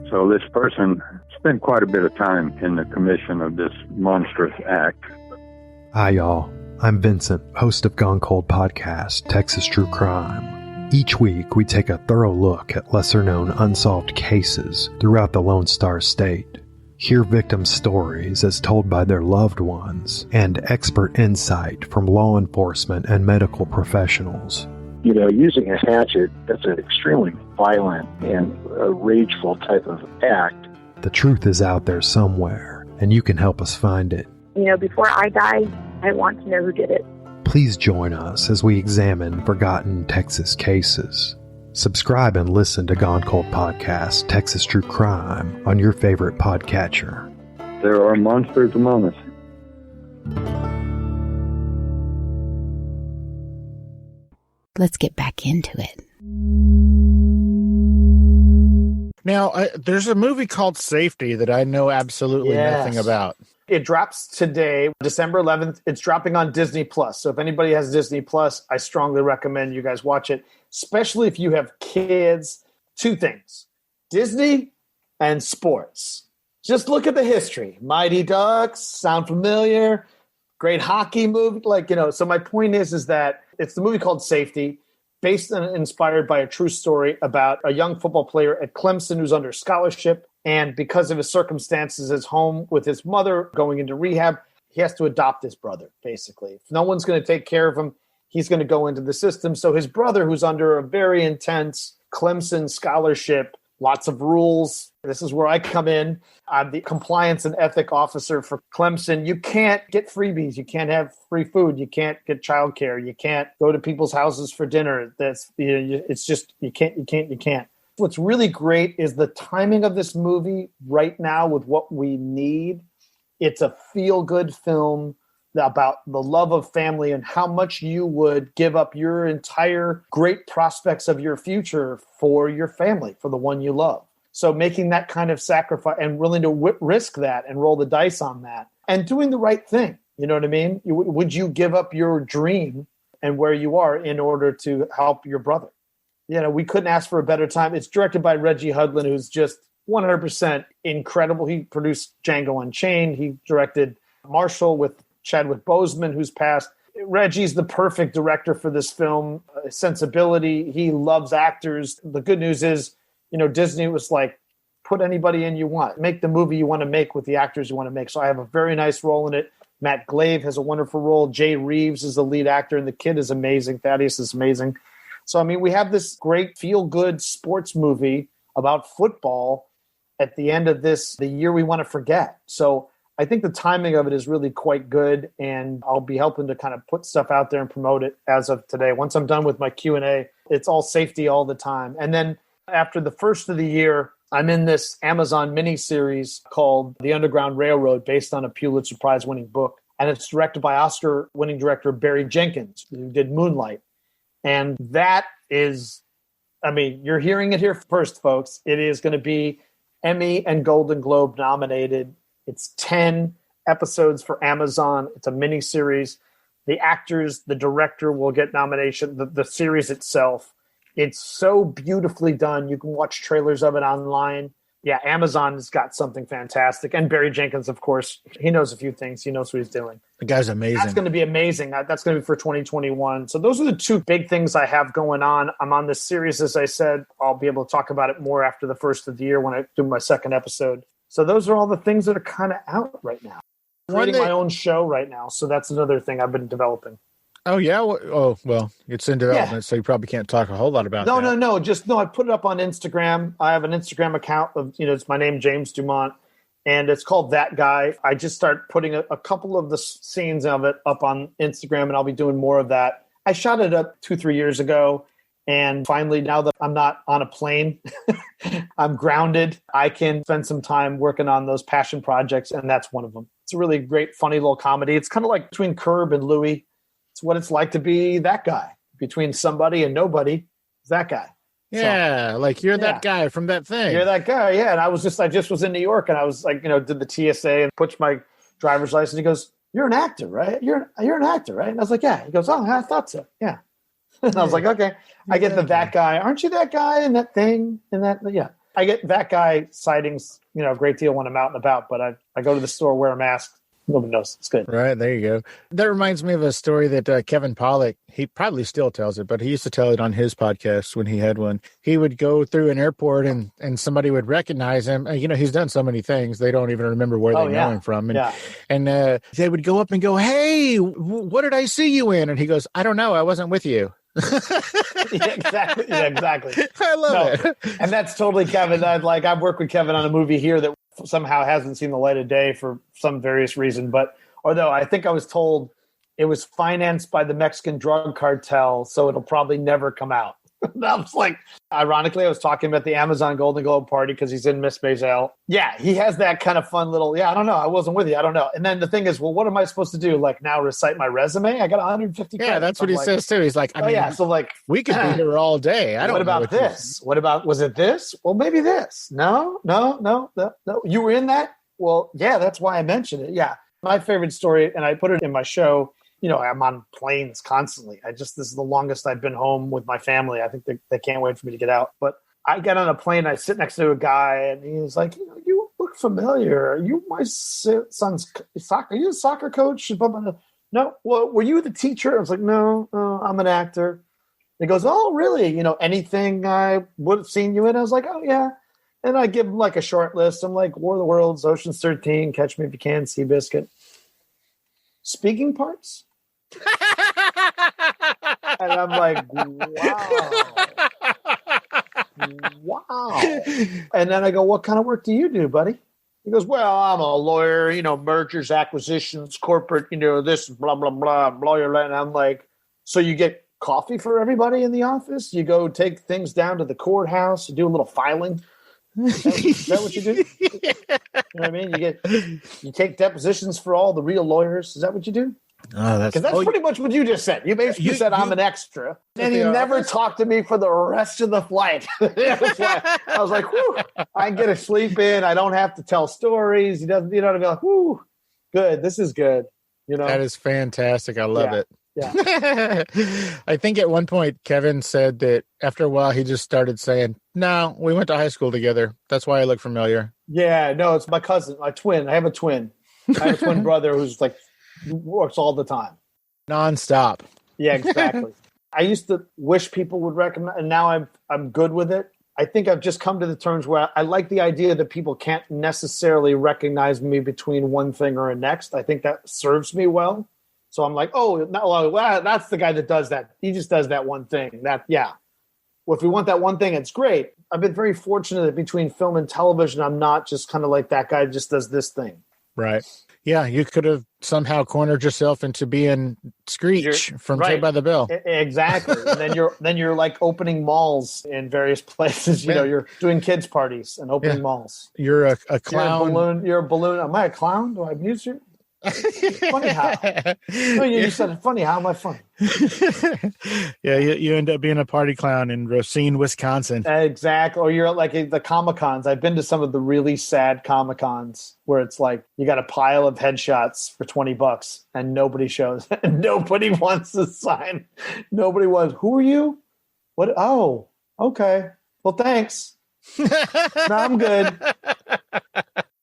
So this person spent quite a bit of time in the commission of this monstrous act. Hi, y'all. I'm Vincent, host of Gone Cold Podcast, Texas True Crime. Each week, we take a thorough look at lesser-known unsolved cases throughout the Lone Star State. Hear victims' stories as told by their loved ones, and expert insight from law enforcement and medical professionals. You know, using a hatchet, that's an extremely violent and rageful type of act. The truth is out there somewhere, and you can help us find it. You know, before I die, I want to know who did it. Please join us as we examine forgotten Texas cases. Subscribe and listen to Gone Cold Podcast, Texas True Crime, on your favorite podcatcher. There are monsters among us. Let's get back into it. Now, there's a movie called Safety that I know absolutely nothing about. It drops today, December 11th. It's dropping on Disney Plus. So if anybody has Disney Plus, I strongly recommend you guys watch it, especially if you have kids. Two things, Disney and sports. Just look at the history. Mighty Ducks, sound familiar? Great hockey movie. So my point is that it's the movie called Safety, based and inspired by a true story about a young football player at Clemson who's under scholarship. And because of his circumstances, his home with his mother going into rehab, he has to adopt his brother, basically. If no one's going to take care of him, he's going to go into the system. So his brother, who's under a very intense Clemson scholarship, lots of rules. This is where I come in. I'm the compliance and ethic officer for Clemson. You can't get freebies. You can't have free food. You can't get childcare. You can't go to people's houses for dinner. It's just, you can't. What's really great is the timing of this movie right now with what we need. It's a feel-good film about the love of family and how much you would give up your entire great prospects of your future for your family, for the one you love. So making that kind of sacrifice and willing to risk that and roll the dice on that and doing the right thing. You know what I mean? Would you give up your dream and where you are in order to help your brother? You know, we couldn't ask for a better time. It's directed by Reggie Hudlin, who's just 100% incredible. He produced Django Unchained. He directed Marshall with Chadwick Boseman, who's passed. Reggie's the perfect director for this film. Sensibility. He loves actors. The good news is, Disney was like, put anybody in you want. Make the movie you want to make with the actors you want to make. So I have a very nice role in it. Matt Glave has a wonderful role. Jay Reeves is the lead actor, and the kid is amazing. Thaddeus is amazing. So, we have this great feel-good sports movie about football at the end of the year we want to forget. So I think the timing of it is really quite good, and I'll be helping to kind of put stuff out there and promote it as of today. Once I'm done with my Q&A, it's all Safety all the time. And then after the first of the year, I'm in this Amazon miniseries called The Underground Railroad, based on a Pulitzer Prize-winning book. And it's directed by Oscar-winning director Barry Jenkins, who did Moonlight. And that is, you're hearing it here first, folks. It is going to be Emmy and Golden Globe nominated. It's 10 episodes for Amazon. It's a mini series. The actors, the director will get nomination. The series itself, it's so beautifully done. You can watch trailers of it online. Yeah, Amazon has got something fantastic. And Barry Jenkins, of course, he knows a few things. He knows what he's doing. The guy's amazing. That's going to be amazing. That's going to be for 2021. So those are the two big things I have going on. I'm on this series, as I said. I'll be able to talk about it more after the first of the year when I do my second episode. So those are all the things that are kind of out right now. I'm writing my own show right now. So that's another thing I've been developing. Oh, yeah? Well, it's in development, so you probably can't talk a whole lot about that. No. I put it up on Instagram. I have an Instagram account of, it's my name, James DuMont, and it's called That Guy. I just start putting a couple of the scenes of it up on Instagram, and I'll be doing more of that. I shot it up 2-3 years ago, and finally, now that I'm not on a plane, I'm grounded, I can spend some time working on those passion projects, and that's one of them. It's a really great, funny little comedy. It's kind of like between Curb and Louie. It's what it's like to be that guy. Between somebody and nobody, it's that guy. Yeah, like you're that guy from that thing. You're that guy, yeah. And I just was in New York, and I was like, did the TSA and pushed my driver's license. He goes, "You're an actor, right? You're an actor, right?" And I was like, "Yeah." He goes, "Oh, I thought so, yeah." And I was like, "Okay." I get that guy. Aren't you that guy in that thing? In that, yeah. I get that guy sightings, a great deal when I'm out and about. But I go to the store, wear a mask. Nobody knows. It's good. Right. There you go. That reminds me of a story that Kevin Pollak, he probably still tells it, but he used to tell it on his podcast when he had one. He would go through an airport and somebody would recognize him. He's done so many things. They don't even remember where they know him from. And they would go up and go, "Hey, what did I see you in?" And he goes, "I don't know. I wasn't with you." Exactly. I love it. And that's totally Kevin. I've worked with Kevin on a movie here that somehow hasn't seen the light of day for some various reason. But although I think I was told it was financed by the Mexican drug cartel, so it'll probably never come out. I was like, ironically, I was talking about the Amazon Golden Globe party because he's in Miss Maisel. Yeah, he has that kind of fun little, I don't know. I wasn't with you. I don't know. And then the thing is, well, what am I supposed to do? Like now recite my resume? I got 150 credits. Yeah, that's what he says too. He's like, so we could be here all day. I don't know. What about this? What about, was it this? Well, maybe this. No. You were in that? Well, yeah, that's why I mentioned it. Yeah. My favorite story, and I put it in my show, I'm on planes constantly. This is the longest I've been home with my family. I think they can't wait for me to get out. But I get on a plane, I sit next to a guy, and he's like, "You look familiar. Are you my son's soccer? Are you a soccer coach?" No. Well, were you the teacher? I was like, No, I'm an actor. He goes, "Oh, really? Anything I would have seen you in?" I was like, "Oh, yeah." And I give him like a short list. I'm like, War of the Worlds, Ocean's 13, Catch Me If You Can, Seabiscuit. Speaking parts? And I'm like, wow. And then I go, "What kind of work do you do, buddy?" He goes, "Well, I'm a lawyer, mergers, acquisitions, corporate, this, blah, blah, blah, lawyer." And I'm like, "So you get coffee for everybody in the office? You go take things down to the courthouse, you do a little filing?" Is that what you do? You know what I mean? You take depositions for all the real lawyers. Is that what you do? Because that's pretty much what you just said. You basically said I'm an extra, and you never talked to me for the rest of the flight. I was like, "Whew, I can get a sleep in. I don't have to tell stories." He doesn't, be like, "Whew, good. This is good." That is fantastic. I love it. Yeah. I think at one point Kevin said that after a while he just started saying, "No, we went to high school together. That's why I look familiar." Yeah, no, it's my cousin, my twin. I have a twin. I have a twin brother who's like works all the time, nonstop. Yeah, exactly. I used to wish people would recognize, and now I'm good with it. I think I've just come to the terms where I like the idea that people can't necessarily recognize me between one thing or a next. I think that serves me well. So I'm like, "Oh, no, well, that's the guy that does that. He just does that one thing." Well, if we want that one thing, it's great. I've been very fortunate that between film and television, I'm not just kind of like that guy just does this thing. Right. Yeah, you could have somehow cornered yourself into being Screech from Saved by the Bell. Exactly. And then you're like opening malls in various places. You're doing kids parties and opening malls. You're a clown. You're a balloon. Am I a clown? Do I amuse you? Funny how? You said it funny. How am I funny? Yeah, you end up being a party clown in Racine, Wisconsin. Exactly. Or you're like the Comic-Cons. I've been to some of the really sad Comic-Cons where it's like you got a pile of headshots for $20 and nobody shows. And nobody wants to sign. Nobody was. Who are you? What? Oh, okay. Well, thanks. No, I'm good.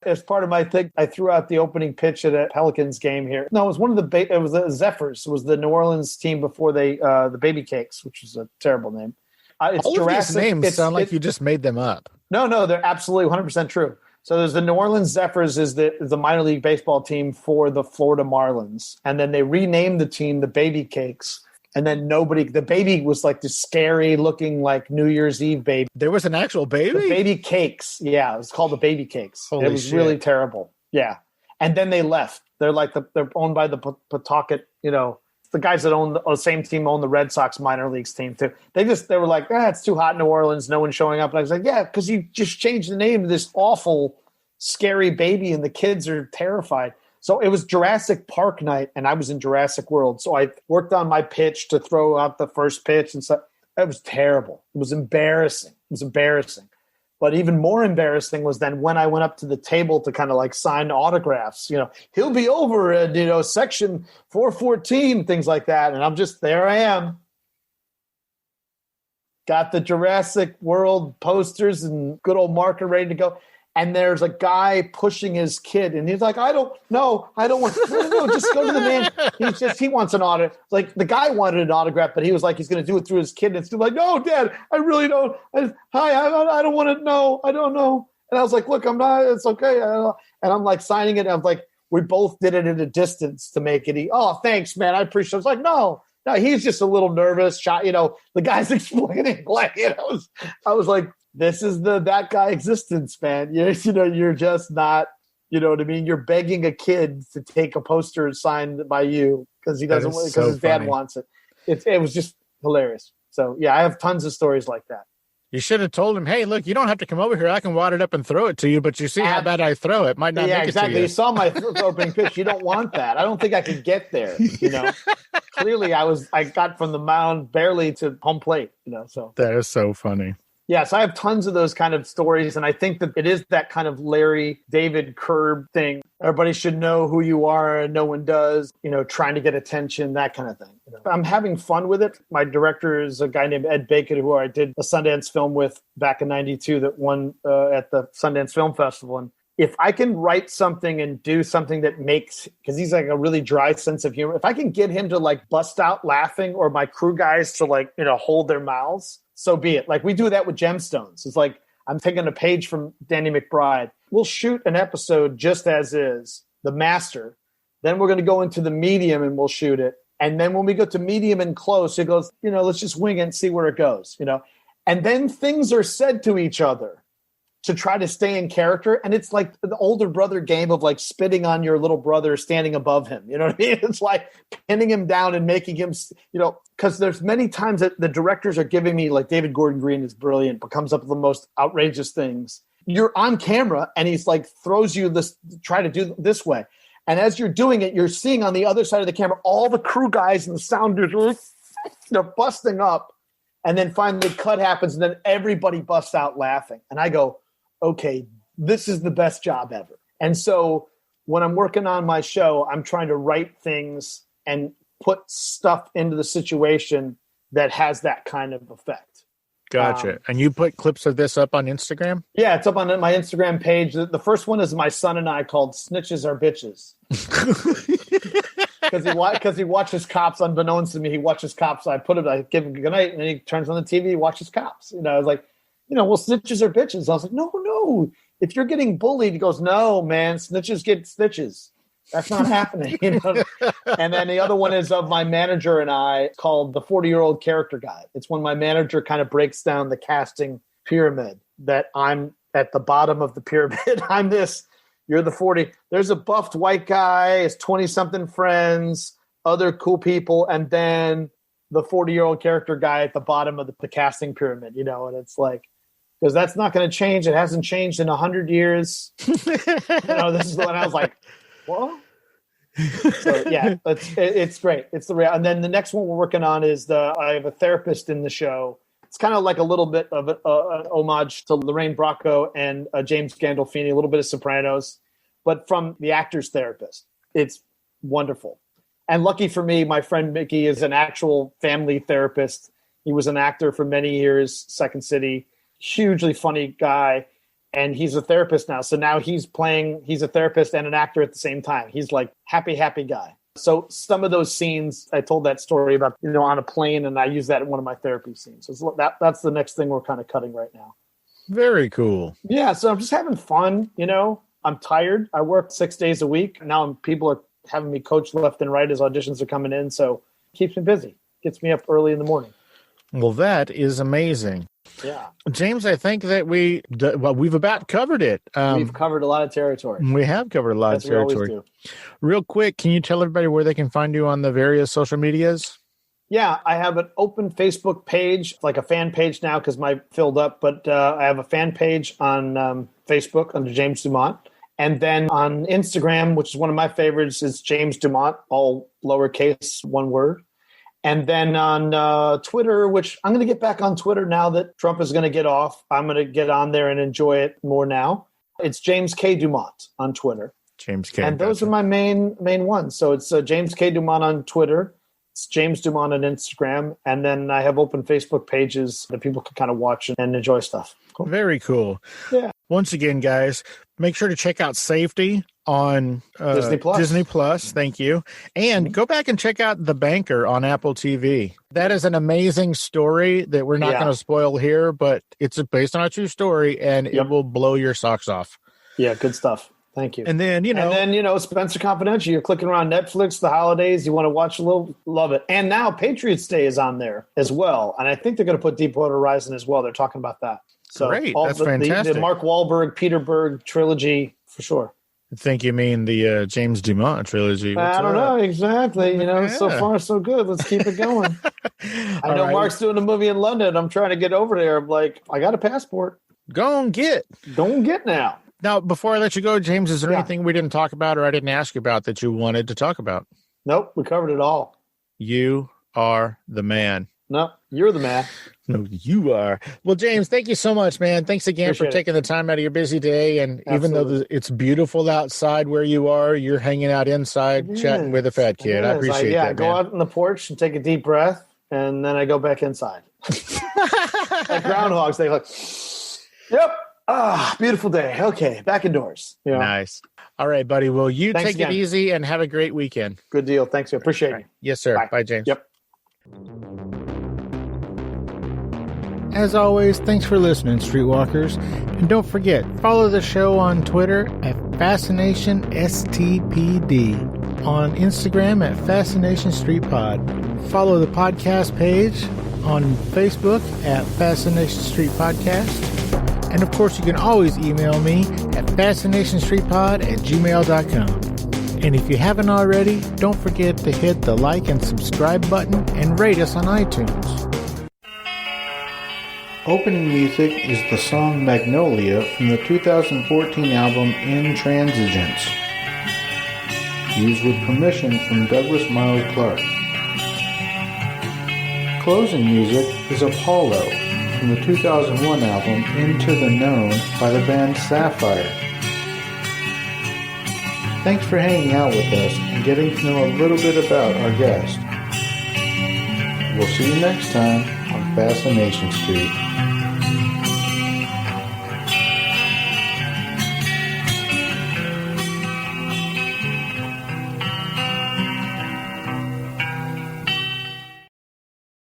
As part of my thing, I threw out the opening pitch at a Pelicans game here. No, it was one of it was the Zephyrs. It was the New Orleans team before the Baby Cakes, which is a terrible name. It's all Jurassic. Of these names sound like you just made them up. No, they're absolutely 100% true. So there's the New Orleans Zephyrs is the minor league baseball team for the Florida Marlins. And then they renamed the team the Baby Cakes. And then the baby was like this scary looking like New Year's Eve baby. There was an actual baby? The Baby Cakes. Yeah, it was called the Baby Cakes. Holy it was shit. really terrible. Yeah. And then they left. They're they're owned by the Pawtucket, the guys that own the same team own the Red Sox minor leagues team too. They were like, it's too hot in New Orleans. No one's showing up. And I was like, yeah, because you just changed the name to this awful, scary baby and the kids are terrified. So it was Jurassic Park night and I was in Jurassic World. So I worked on my pitch to throw out the first pitch and stuff. It was terrible. It was embarrassing. But even more embarrassing was then when I went up to the table to kind of like sign autographs, he'll be over at, section 414, things like that. And I'm just, there I am. Got the Jurassic World posters and good old marker ready to go. And there's a guy pushing his kid. And he's like, I don't want, no, just go to the man. He wants an autograph. Like the guy wanted an autograph, but he was like, he's going to do it through his kid. And it's like, no, Dad, I really don't. I don't want to know. I don't know. And I was like, look, I'm not, it's okay. And I'm like signing it. And I'm like, we both did it at a distance to make it. Oh, thanks, man. I appreciate it. I was like, no, he's just a little nervous. The guy's explaining like, I was like, this is that guy existence, man. You're just not, you know what I mean? You're begging a kid to take a poster signed by you because he doesn't, because his dad wants it. It was just hilarious. So yeah, I have tons of stories like that. You should have told him, hey, look, you don't have to come over here. I can wad it up and throw it to you, but you see how bad I throw it. Might not make it exactly. to you. You saw my opening pitch. You don't want that. I don't think I could get there, Clearly I got from the mound barely to home plate, so. That is so funny. Yes, I have tons of those kind of stories, and I think that it is that kind of Larry David Curb thing. Everybody should know who you are, and no one does, trying to get attention, that kind of thing. I'm having fun with it. My director is a guy named Ed Bacon, who I did a Sundance film with back in '92 that won at the Sundance Film Festival. And if I can write something and do something that makes, because he's like a really dry sense of humor, if I can get him to like bust out laughing or my crew guys to like, hold their mouths, so be it. Like we do that with Gemstones. It's like I'm taking a page from Danny McBride. We'll shoot an episode just as is, the master. Then we're going to go into the medium and we'll shoot it. And then when we go to medium and close, it goes, let's just wing it and see where it goes, And then things are said to each other to try to stay in character. And it's like the older brother game of like spitting on your little brother standing above him. You know what I mean? It's like pinning him down and making him, because there's many times that the directors are giving me, like David Gordon Green is brilliant, but comes up with the most outrageous things. You're on camera and he's like throws you this, try to do this way. And as you're doing it, you're seeing on the other side of the camera, all the crew guys and the sound dudes, they're busting up. And then finally cut happens and then everybody busts out laughing. And I go, okay, this is the best job ever. And so when I'm working on my show, I'm trying to write things and put stuff into the situation that has that kind of effect. Gotcha. And you put clips of this up on Instagram? Yeah, it's up on my Instagram page. The first one is my son and I called Snitches Are Bitches. Because he watches Cops, unbeknownst to me. He watches Cops. I give him good night, and then he turns on the TV, he watches Cops. I was like, well, snitches are bitches. I was like, no. If you're getting bullied, he goes, no, man, snitches get stitches. That's not happening. And then the other one is of my manager and I called The 40-Year-Old Character Guide. It's when my manager kind of breaks down the casting pyramid, that I'm at the bottom of the pyramid. I'm this, you're the 40. There's a buffed white guy, his 20-something friends, other cool people, and then the 40-year-old character guy at the bottom of the casting pyramid, and it's like, because that's not going to change. It hasn't changed in 100 years. This is when I was like, what? So yeah, it's great. It's the real. And then the next one we're working on is I have a therapist in the show. It's kind of like a little bit of an homage to Lorraine Bracco and James Gandolfini, a little bit of Sopranos, but from the actor's therapist. It's wonderful. And lucky for me, my friend Mickey is an actual family therapist. He was an actor for many years, Second City. Hugely funny guy, and he's a therapist now. So now he's a therapist and an actor at the same time. He's like happy guy. So some of those scenes, I told that story about, on a plane, and I use that in one of my therapy scenes. So that's the next thing we're kind of cutting right now. Very cool. Yeah, so I'm just having fun, you know. I'm tired. I work 6 days a week. Now people are having me coach left and right as auditions are coming in, so it keeps me busy. Gets me up early in the morning. Well, that is amazing. Yeah. James, I think that we've about covered it. We've covered a lot of territory. We have covered a lot of territory. We always do. Real quick, can you tell everybody where they can find you on the various social medias? Yeah, I have an open Facebook page, like a fan page now because my filled up, but I have a fan page on Facebook under James DuMont. And then on Instagram, which is one of my favorites, is James DuMont, all lowercase, one word. And then on Twitter, which I'm going to get back on Twitter now that Trump is going to get off. I'm going to get on there and enjoy it more now. It's James K. DuMont on Twitter. James K. And those are my main ones. So it's James K. DuMont on Twitter. It's James DuMont on Instagram. And then I have open Facebook pages that people can kind of watch and enjoy stuff. Cool. Very cool. Yeah. Once again, guys, make sure to check out Safety on Disney Plus. Thank you. And go back and check out The Banker on Apple TV. That is an amazing story that we're not going to spoil here, but it's based on a true story, and it will blow your socks off. Yeah, good stuff. Thank you. And then, Spencer Confidential, you're clicking around Netflix, the holidays, you want to watch a little, love it. And now Patriots Day is on there as well. And I think they're going to put Deepwater Horizon as well. They're talking about that. So great. That's fantastic. The Mark Wahlberg, Peter Berg trilogy for sure. I think you mean the James DuMont trilogy. I don't know exactly. So far so good. Let's keep it going. I know Mark's doing a movie in London. I'm trying to get over there. I'm like, I got a passport. Go and get. Don't get now. Now, before I let you go, James, is there anything we didn't talk about or I didn't ask you about that you wanted to talk about? Nope, we covered it all. You are the man. No, you're the man. No, you are. Well, James, thank you so much, man. Thanks again for taking the time out of your busy day. And even though it's beautiful outside where you are, you're hanging out inside chatting with a fat kid. I appreciate that, I go out on the porch and take a deep breath, and then I go back inside. Like groundhogs, they look, yep. Beautiful day. Okay, back indoors. Nice. All right, buddy. Well, Thanks take again. it easy and have a great weekend. Good deal. Thanks. I appreciate it. Yes, sir. Bye, James. Yep. As always, thanks for listening, Streetwalkers. And don't forget, follow the show on Twitter at FascinationSTPD, on Instagram at FascinationStreetPod. Follow the podcast page on Facebook at Fascination Street Podcast. And of course, you can always email me at fascinationstreetpod@gmail.com. And if you haven't already, don't forget to hit the like and subscribe button and rate us on iTunes. Opening music is the song Magnolia from the 2014 album Intransigence, used with permission from Douglas Miles Clark. Closing music is Apollo from the 2001 album Into the Known by the band Sapphire. Thanks for hanging out with us and getting to know a little bit about our guest. We'll see you next time on Fascination Street.